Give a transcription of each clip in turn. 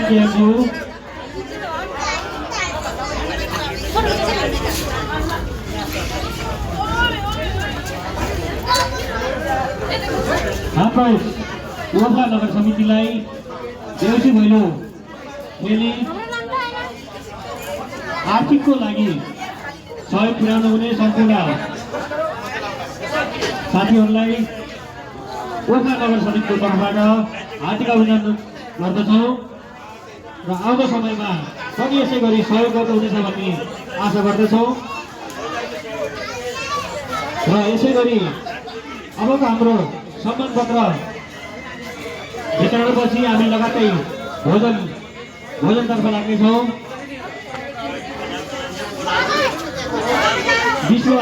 KMU हाम्रो ओखला नगर समितिलाई देउसी भैलो खेली आर्थिकको लागि सहयोग पुर्याउनु हुने सम्पूर्ण साथीहरूलाई ओखला नगर समितिको तर्फबाट हार्दिक अभिनन्दन गर्दछौँ र आउँदो समयमा पनि यसै गरी सहयोग गर्नुहुनेछ भन्ने आशा गर्दछौँ र यसै गरी अबको हाम्रो सम्मान पत्र वितरणपछि हामी लगातार भोजनतर्फ लाग्नेछौँ। विष्णु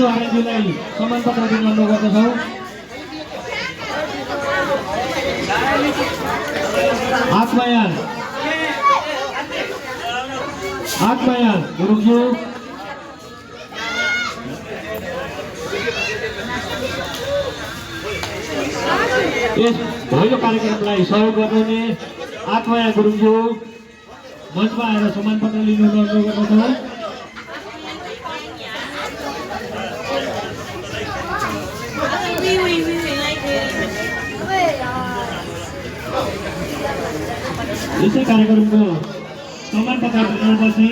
आर्यज्यूलाई सम्मान पत्र दिन अनुरोध गर्दछौँ। आत्माया गुरुङज्यू यस भैलो कार्यक्रमलाई सहयोग गर्नुहुने आत्माया गुरुङज्यू मञ्चमा आएर सम्मान पत्र लिनु अनुरोध गर्दछौँ। यसै कार्यक्रमको सम्मान पत्र वितरणपछि